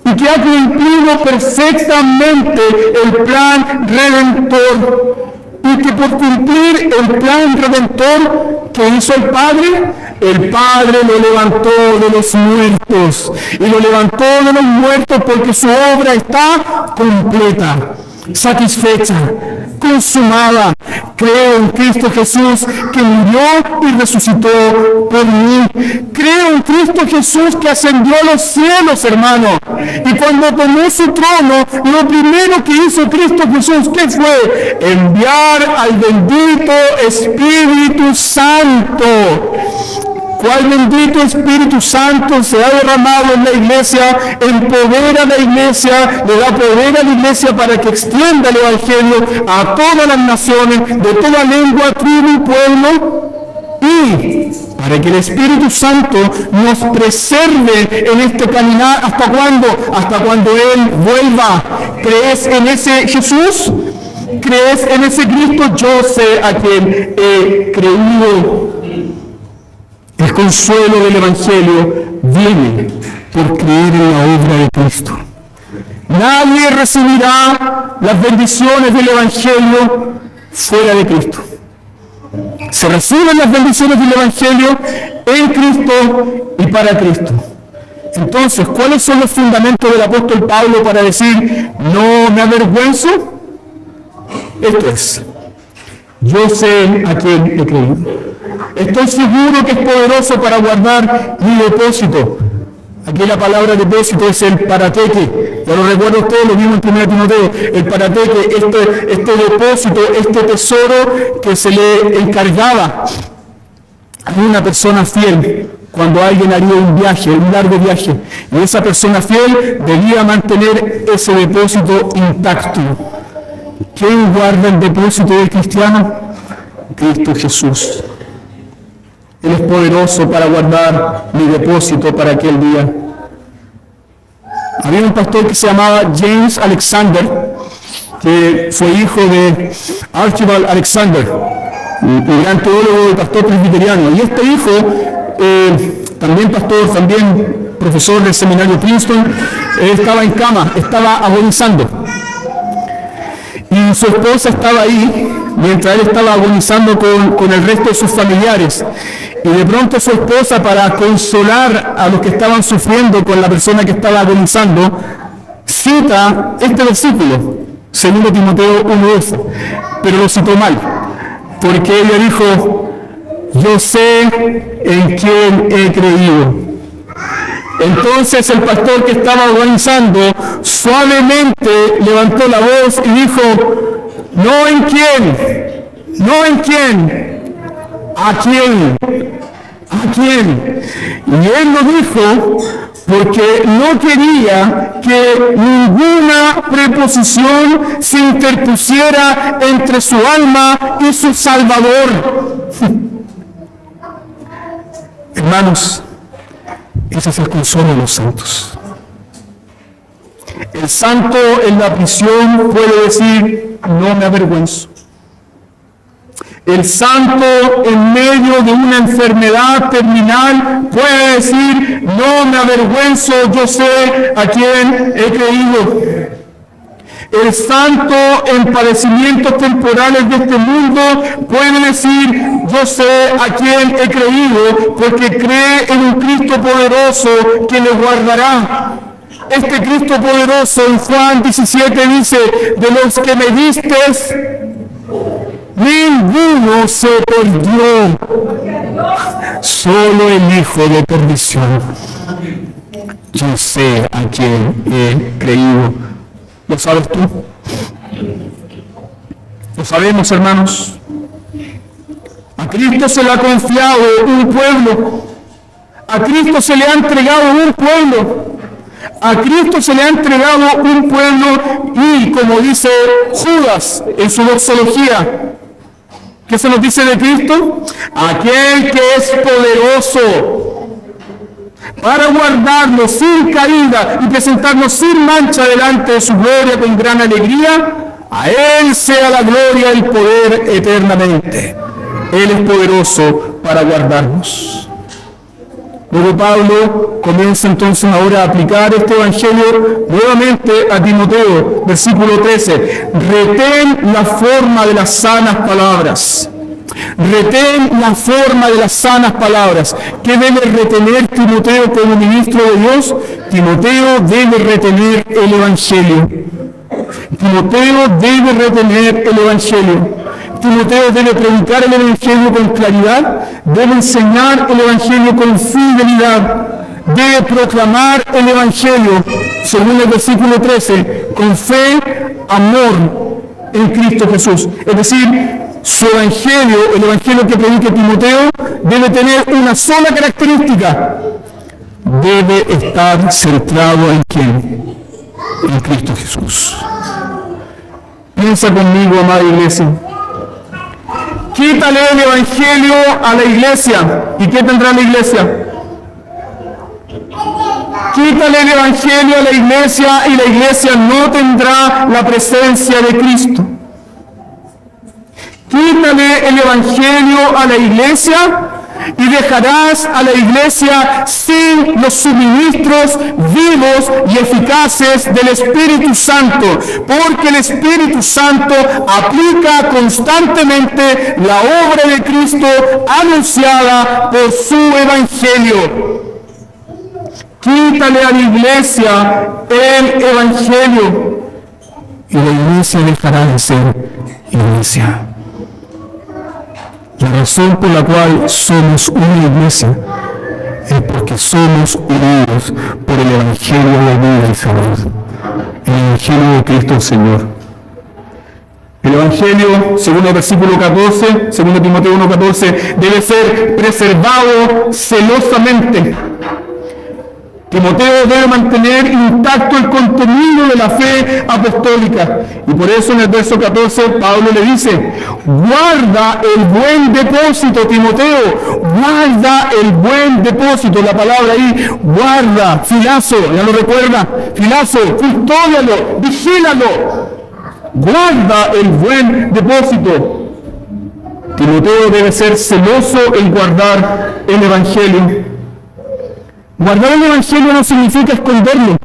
Speaker 1: y que ha cumplido perfectamente el plan redentor. Y que por cumplir el plan redentor que hizo el Padre lo levantó de los muertos. Y lo levantó de los muertos porque su obra está completa, satisfecha, consumada. Creo en Cristo Jesús que murió y resucitó por mí. Creo en Cristo Jesús que ascendió a los cielos, hermano. Y cuando tomó su trono, lo primero que hizo Cristo Jesús, ¿qué fue? Enviar al bendito Espíritu Santo. ¿Cuál bendito Espíritu Santo se ha derramado en la iglesia? Empodera a la iglesia, le da poder a la iglesia para que extienda el Evangelio a todas las naciones, de toda lengua, tribu y pueblo, y para que el Espíritu Santo nos preserve en este caminar. ¿Hasta cuándo? Hasta cuando Él vuelva. ¿Crees en ese Jesús? ¿Crees en ese Cristo? Yo sé a quien he creído. El consuelo del Evangelio viene por creer en la obra de Cristo. Nadie recibirá las bendiciones del Evangelio fuera de Cristo. Se reciben las bendiciones del Evangelio en Cristo y para Cristo. Entonces, ¿cuáles son los fundamentos del apóstol Pablo para decir, no me avergüenzo? Esto es, yo sé a quién he creído. Estoy seguro que es poderoso para guardar mi depósito. Aquí la palabra depósito es el parateque. Ya lo recuerdo ustedes, lo vimos en 1 Timoteo. El parateque, este depósito, este tesoro que se le encargaba a una persona fiel cuando alguien haría un viaje, un largo viaje. Y esa persona fiel debía mantener ese depósito intacto. ¿Quién guarda el depósito del cristiano? Cristo Jesús. Él es poderoso para guardar mi depósito para aquel día. Había un pastor que se llamaba James Alexander, que fue hijo de Archibald Alexander, un gran teólogo y pastor presbiteriano. Y este hijo, también pastor, también profesor del seminario Princeton, estaba en cama, estaba agonizando. Y su esposa estaba ahí, mientras él estaba agonizando con el resto de sus familiares. Y de pronto su esposa, para consolar a los que estaban sufriendo con la persona que estaba agonizando, cita este versículo, 2 Timoteo 1:12, pero lo citó mal, porque ella dijo, yo sé en quién he creído. Entonces el pastor que estaba agonizando suavemente levantó la voz y dijo, no en quién, ¿a quién? ¿A quién? Y él lo dijo porque no quería que ninguna preposición se interpusiera entre su alma y su Salvador. Hermanos, ese es el consuelo de los santos. El santo en la prisión puede decir, no me avergüenzo. El santo en medio de una enfermedad terminal puede decir, no me avergüenzo, yo sé a quién he creído. El santo en padecimientos temporales de este mundo puede decir, yo sé a quién he creído, porque cree en un Cristo poderoso que le guardará. Este Cristo poderoso en Juan 17 dice, de los que me distes, ninguno se perdió, solo el Hijo de perdición. Yo sé a quién he creído. ¿Lo sabes tú? ¿Lo sabemos, hermanos? A Cristo se le ha confiado un pueblo. A Cristo se le ha entregado un pueblo. A Cristo se le ha entregado un pueblo y, como dice Judas en su doxología, ¿qué se nos dice de Cristo? Aquel que es poderoso para guardarnos sin caída y presentarnos sin mancha delante de su gloria con gran alegría, A Él sea la gloria y el poder eternamente. Él es poderoso para guardarnos. Luego Pablo comienza entonces ahora a aplicar este evangelio nuevamente a Timoteo, versículo 13. Retén la forma de las sanas palabras. Retén la forma de las sanas palabras. ¿Qué debe retener Timoteo como ministro de Dios? Timoteo debe retener el evangelio. Timoteo debe retener el evangelio. Timoteo debe predicar el evangelio con claridad, debe enseñar el evangelio con fidelidad, debe proclamar el evangelio, según el versículo 13, con fe, amor en Cristo Jesús. Es decir, su evangelio, el evangelio que predica Timoteo, debe tener una sola característica: debe estar centrado en ¿quién? En Cristo Jesús. Piensa conmigo, amada iglesia. Quítale el evangelio a la iglesia, ¿y qué tendrá la iglesia? Quítale el evangelio a la iglesia y la iglesia no tendrá la presencia de Cristo. Quítale el evangelio a la iglesia y dejarás a la iglesia sin los suministros vivos y eficaces del Espíritu Santo, porque el Espíritu Santo aplica constantemente la obra de Cristo anunciada por su evangelio. Quítale a la iglesia el evangelio y la iglesia dejará de ser iglesia. La razón por la cual somos una iglesia es porque somos unidos por el evangelio de vida y salud, el evangelio de Cristo el Señor. El evangelio, según el versículo 14, según Timoteo 1:14, debe ser preservado celosamente. Timoteo debe mantener intacto el contenido de la fe apostólica. Y por eso en el verso 14 Pablo le dice: guarda el buen depósito, Timoteo, guarda el buen depósito. La palabra ahí, guarda, filazo, ya lo recuerda, filazo, custódialo, vigílalo. Guarda el buen depósito. Timoteo debe ser celoso en guardar el evangelio. Guardar el evangelio no significa esconderlo.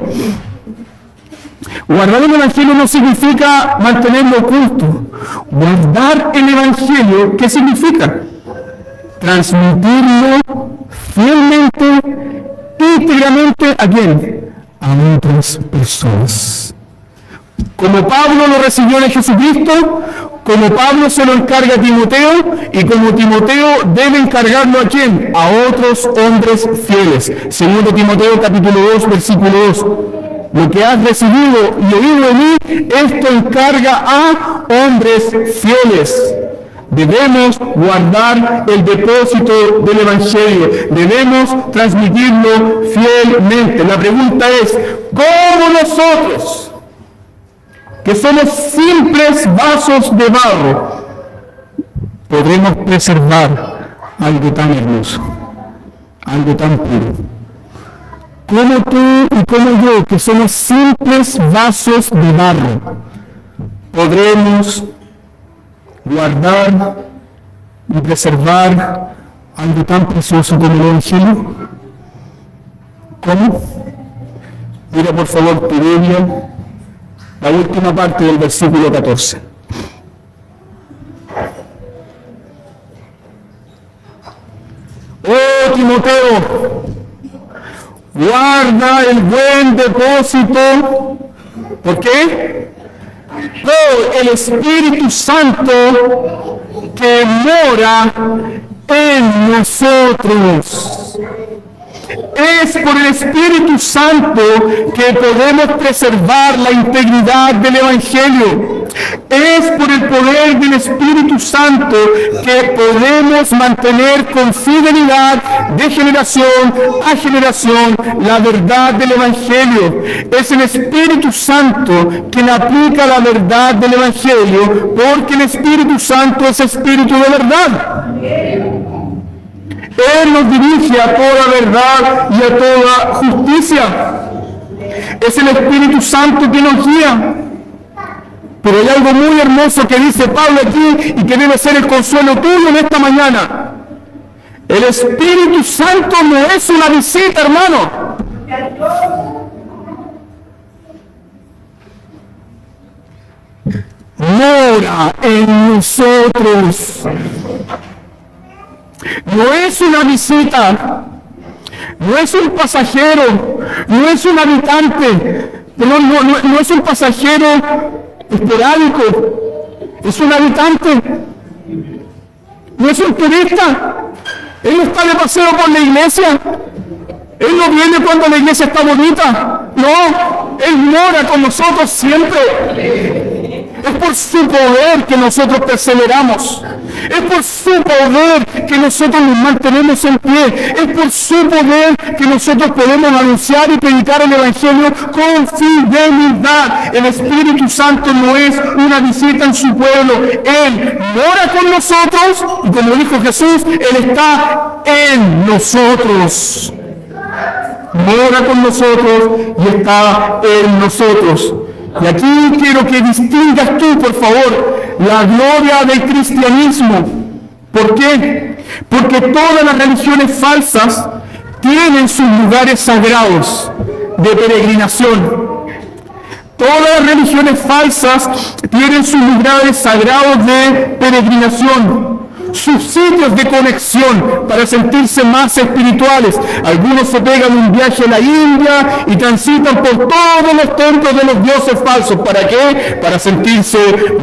Speaker 1: Guardar el evangelio no significa mantenerlo oculto. Guardar el evangelio, ¿qué significa? Transmitirlo fielmente, íntegramente, ¿a quién? A otras personas. Como Pablo lo recibió de Jesucristo, como Pablo se lo encarga a Timoteo, y como Timoteo debe encargarlo ¿a quién? A otros hombres fieles. Segundo Timoteo capítulo 2, versículo 2. Lo que has recibido y oído de mí, esto encarga a hombres fieles. Debemos guardar el depósito del evangelio. Debemos transmitirlo fielmente. La pregunta es, ¿cómo nosotros, que somos simples vasos de barro, podremos preservar algo tan hermoso, algo tan puro? ¿Cómo tú y cómo yo, que somos simples vasos de barro, podremos guardar y preservar algo tan precioso como el evangelio? ¿Cómo? Mira por favor tu Biblia, la última parte del versículo 14. Oh Timoteo, guarda el buen depósito. ¿Por qué? Por el Espíritu Santo que mora en nosotros. Es por el Espíritu Santo que podemos preservar la integridad del Evangelio. Es por el poder del Espíritu Santo que podemos mantener con fidelidad de generación a generación la verdad del Evangelio. Es el Espíritu Santo quien aplica la verdad del Evangelio, porque el Espíritu Santo es Espíritu de verdad. Él nos dirige a toda verdad y a toda justicia. Es el Espíritu Santo que nos guía. Pero hay algo muy hermoso que dice Pablo aquí y que debe ser el consuelo tuyo en esta mañana. El Espíritu Santo no es una visita, hermano. Mora en nosotros. No es una visita, no es un pasajero, no es un habitante, no es un pasajero esporádico, es un habitante, no es un turista. Él no está de paseo por la iglesia, Él no viene cuando la iglesia está bonita, no, Él mora con nosotros siempre. Es por su poder que nosotros perseveramos. Es por su poder que nosotros nos mantenemos en pie. Es por su poder que nosotros podemos anunciar y predicar el Evangelio con fidelidad. El Espíritu Santo no es una visita en su pueblo. Él mora con nosotros y como dijo Jesús, Él está en nosotros. Mora con nosotros y está en nosotros. Y aquí quiero que distingas tú, por favor, la gloria del cristianismo. ¿Por qué? Porque todas las religiones falsas tienen sus lugares sagrados de peregrinación. Todas las religiones falsas tienen sus lugares sagrados de peregrinación, sus sitios de conexión para sentirse más espirituales. Algunos se pegan un viaje a la India y transitan por todos los templos de los dioses falsos. ¿Para qué? Para sentirse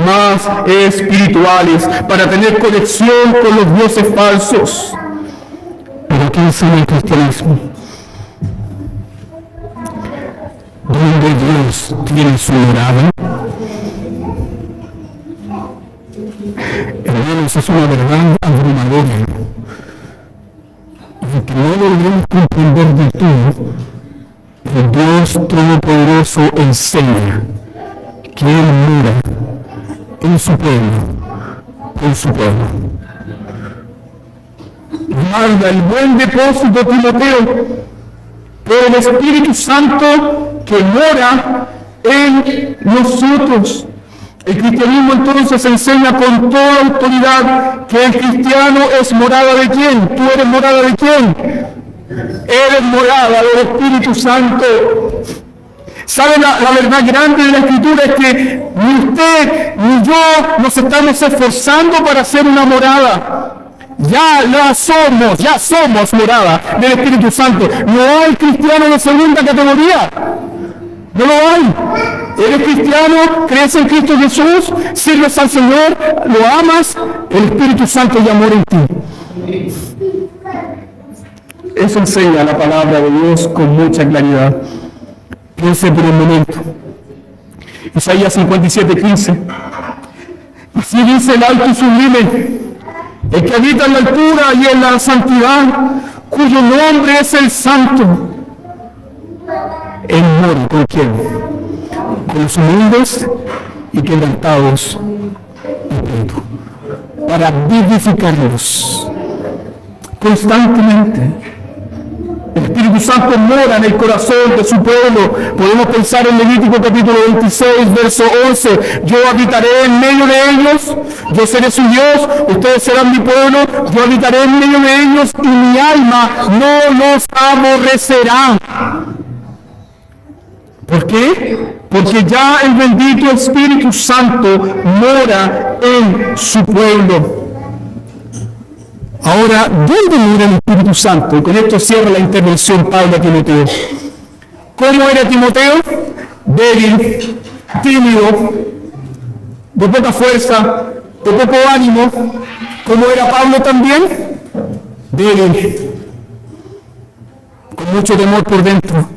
Speaker 1: más espirituales, para tener conexión con los dioses falsos. ¿Pero qué enseña el cristianismo? ¿Dónde Dios tiene su morada? Hermanos, es una verdad abrumadora y que no logramos comprender del todo. El Dios Todopoderoso enseña que Él mora en su pueblo, con su pueblo. Guarda el buen depósito, Timoteo, por el Espíritu Santo que mora en nosotros. El cristianismo entonces enseña con toda autoridad que el cristiano es morada de ¿quién? ¿Tú eres morada de quién? Eres morada del Espíritu Santo. ¿Sabe la verdad grande de la Escritura? Es que ni usted ni yo nos estamos esforzando para ser una morada. Ya somos morada del Espíritu Santo. No hay cristiano de segunda categoría. No lo hay. Eres cristiano, crees en Cristo Jesús, sirves al Señor, lo amas, el Espíritu Santo ya mora en ti. Eso enseña la palabra de Dios con mucha claridad. Piense por un momento. Isaías 57:15. Así dice el alto y sublime, el que habita en la altura y en la santidad, cuyo nombre es el Santo. Él mora con quién? Con los humildes y quebrantados de espíritu, para vivificarlos constantemente. El Espíritu Santo mora en el corazón de su pueblo. Podemos pensar en Levítico capítulo 26, verso 11. Yo habitaré en medio de ellos, yo seré su Dios, ustedes serán mi pueblo, yo habitaré en medio de ellos y mi alma no los aborrecerá. ¿Por qué? Porque ya el bendito Espíritu Santo mora en su pueblo. Ahora, ¿dónde mora el Espíritu Santo? Y con esto cierra la intervención Pablo a Timoteo. ¿Cómo era Timoteo? Débil, tímido, de poca fuerza, de poco ánimo. ¿Cómo era Pablo también? Débil, con mucho temor por dentro.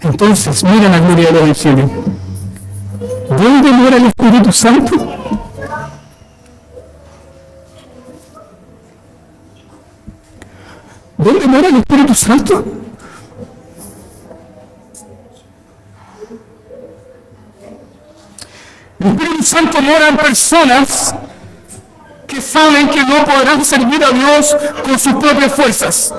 Speaker 1: Entonces, miren la gloria del Evangelio. ¿Dónde mora el Espíritu Santo? ¿Dónde mora el Espíritu Santo? El Espíritu Santo mora en personas que saben que no podrán servir a Dios con sus propias fuerzas.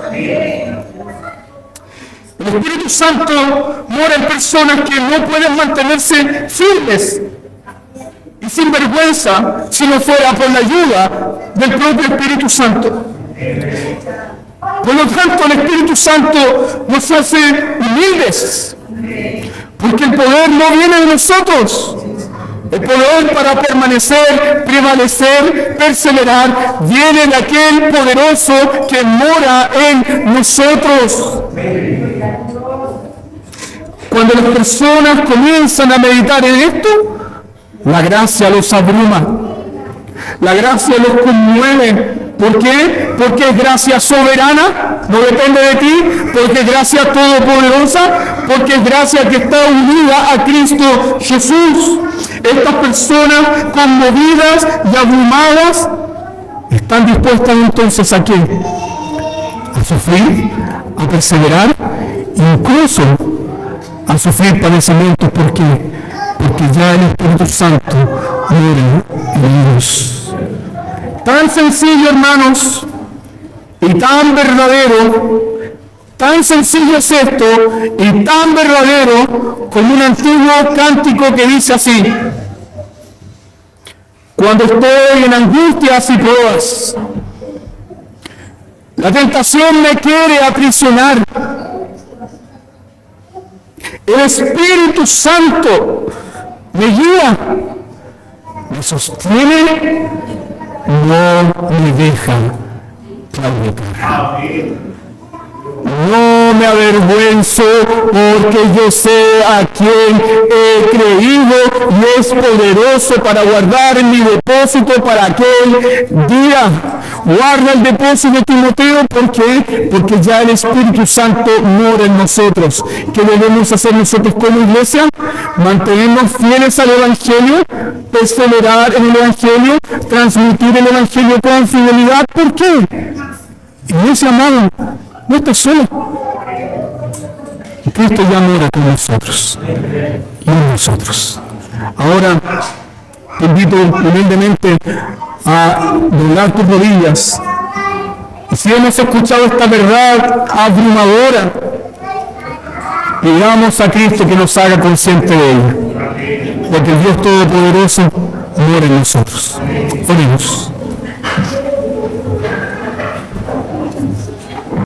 Speaker 1: El Espíritu Santo mora en personas que no pueden mantenerse firmes y sin vergüenza si no fuera por la ayuda del propio Espíritu Santo. Por lo tanto, el Espíritu Santo nos hace humildes, porque el poder no viene de nosotros. El poder para permanecer, prevalecer, perseverar, viene de aquel poderoso que mora en nosotros. Cuando las personas comienzan a meditar en esto, la gracia los abruma, la gracia los conmueve. ¿Por qué? Porque es gracia soberana, no depende de ti, porque es gracia todopoderosa, porque es gracia que está unida a Cristo Jesús. Estas personas conmovidas y abrumadas están dispuestas entonces ¿a qué? A sufrir, a perseverar, incluso a sufrir padecimientos. ¿Por qué? Porque ya el Espíritu Santo mora en ellos. Tan sencillo, hermanos, y tan verdadero, tan sencillo es esto, y tan verdadero como un antiguo cántico que dice así: cuando estoy en angustias y pruebas, la tentación me quiere aprisionar, el Espíritu Santo me guía, me sostiene, no me deja claudicar. No me avergüenzo, porque yo sé a quién he creído y es poderoso para guardar mi depósito para aquel día. Guarda el depósito, Timoteo. ¿Por qué? Porque ya el Espíritu Santo mora en nosotros. ¿Qué debemos hacer nosotros como iglesia? Mantenernos fieles al Evangelio, perseverar en el Evangelio, transmitir el Evangelio con fidelidad. ¿Por qué? Iglesia amada, no estás solo. Cristo ya mora con nosotros y en nosotros. Ahora te invito humildemente a doblar tus rodillas. Y si hemos escuchado esta verdad abrumadora, pidamos a Cristo que nos haga consciente de ella, porque el Dios Todopoderoso mora en nosotros. Oremos.